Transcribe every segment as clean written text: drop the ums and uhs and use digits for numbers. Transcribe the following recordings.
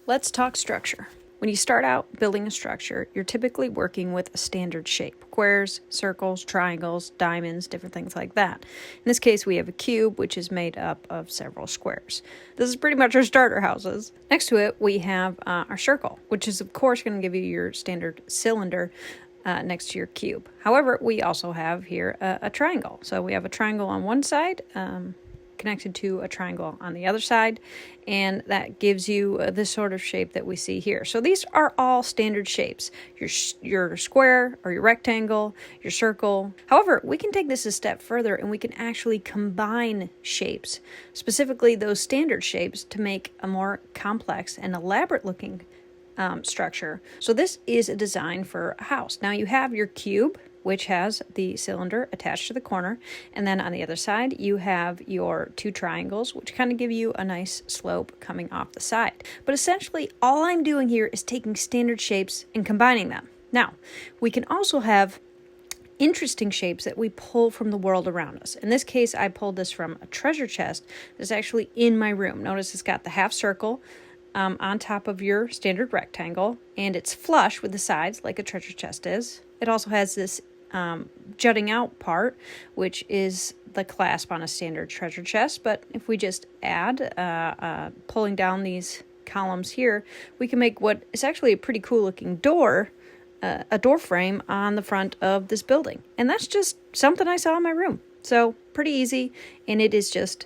Let's talk structure. When you start out building a structure, you're typically working with a standard shape. Squares, circles, triangles, diamonds, different things like that. In this case, we have a cube, which is made up of several squares. This is pretty much our starter houses. Next to it, we have our circle, which is of course going to give you your standard cylinder next to your cube. However, we also have here a triangle. So we have a triangle on one side, connected to a triangle on the other side, and that gives you this sort of shape that we see here. So these are all standard shapes, your square or your rectangle, your circle. However, we can take this a step further and we can actually combine shapes, specifically those standard shapes, to make a more complex and elaborate looking structure. So this is a design for a house. Now you have your cube, which has the cylinder attached to the corner. And then on the other side, you have your two triangles, which kind of give you a nice slope coming off the side. But essentially, all I'm doing here is taking standard shapes and combining them. Now, we can also have interesting shapes that we pull from the world around us. In this case, I pulled this from a treasure chest that's actually in my room. Notice it's got the half circle on top of your standard rectangle, and it's flush with the sides like a treasure chest is. It also has this jutting out part, which is the clasp on a standard treasure chest. But if we just add pulling down these columns here, we can make what is actually a pretty cool looking door, a door frame on the front of this building. And that's just something I saw in my room. So pretty easy, and it is just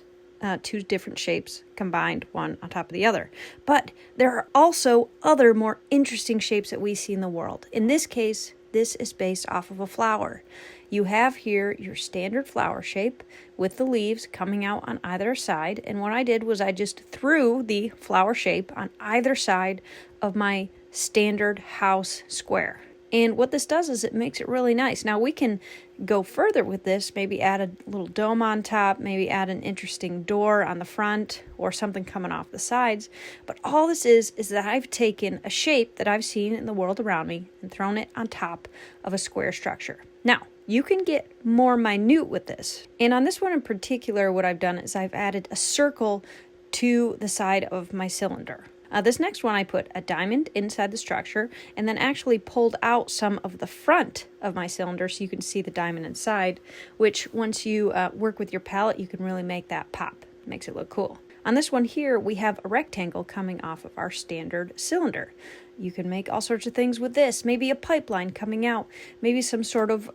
two different shapes combined, one on top of the other. But there are also other more interesting shapes that we see in the world. In this case, this is based off of a flower. You have here your standard flower shape with the leaves coming out on either side. And what I did was I just threw the flower shape on either side of my standard house square. And what this does is it makes it really nice. Now we can go further with this, maybe add a little dome on top, maybe add an interesting door on the front or something coming off the sides. But all this is that I've taken a shape that I've seen in the world around me and thrown it on top of a square structure. Now, you can get more minute with this. And on this one in particular, what I've done is I've added a circle to the side of my cylinder. This next one, I put a diamond inside the structure and then actually pulled out some of the front of my cylinder so you can see the diamond inside, which once you work with your palette, you can really make that pop. It makes it look cool. On this one here, we have a rectangle coming off of our standard cylinder. You can make all sorts of things with this, maybe a pipeline coming out, maybe some sort of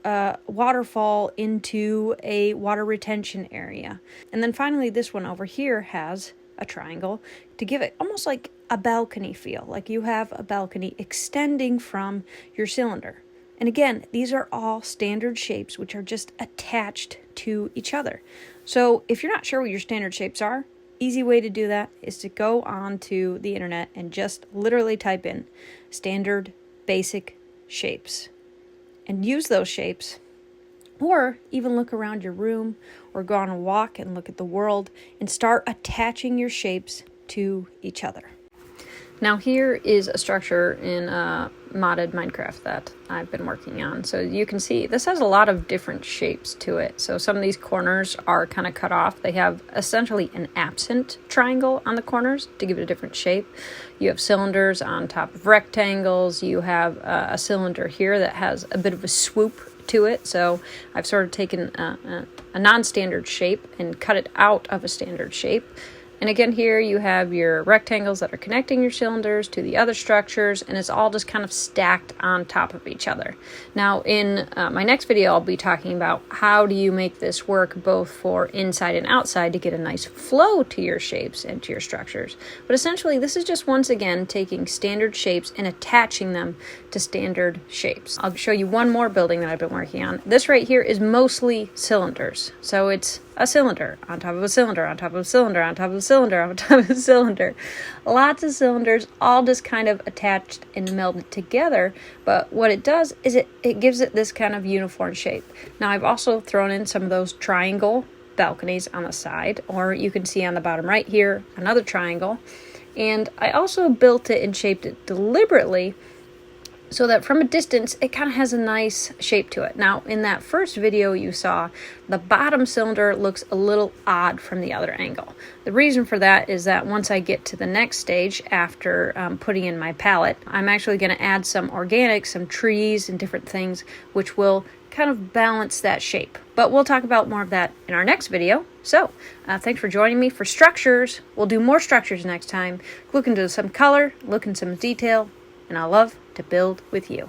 waterfall into a water retention area. And then finally, this one over here has a triangle to give it almost like a balcony feel, like you have a balcony extending from your cylinder. And again, these are all standard shapes which are just attached to each other. So if you're not sure what your standard shapes are, easy way to do that is to go onto the internet and just literally type in standard basic shapes and use those shapes. Or even look around your room or go on a walk and look at the world and start attaching your shapes to each other. Now here is a structure in modded Minecraft that I've been working on. So you can see this has a lot of different shapes to it. So some of these corners are kind of cut off. They have essentially an absent triangle on the corners to give it a different shape. You have cylinders on top of rectangles. You have a cylinder here that has a bit of a swoop to it. So I've sort of taken a non-standard shape and cut it out of a standard shape. And again, here you have your rectangles that are connecting your cylinders to the other structures, and it's all just kind of stacked on top of each other. Now, in my next video, I'll be talking about how do you make this work both for inside and outside to get a nice flow to your shapes and to your structures. But essentially, this is just once again taking standard shapes and attaching them to standard shapes. I'll show you one more building that I've been working on. This right here is mostly cylinders. So it's a cylinder on top of a cylinder on top of a cylinder on top of a cylinder on top of a cylinder. Lots of cylinders all just kind of attached and melded together. But what it does is it gives it this kind of uniform shape. Now I've also thrown in some of those triangle balconies on the side, or you can see on the bottom right here, another triangle. And I also built it and shaped it deliberately so that from a distance, it kind of has a nice shape to it. Now, in that first video you saw, the bottom cylinder looks a little odd from the other angle. The reason for that is that once I get to the next stage after putting in my pallet, I'm actually going to add some organics, some trees and different things, which will kind of balance that shape. But we'll talk about more of that in our next video. So, thanks for joining me for structures. We'll do more structures next time. Look into some color, look into some detail, and I love to build with you.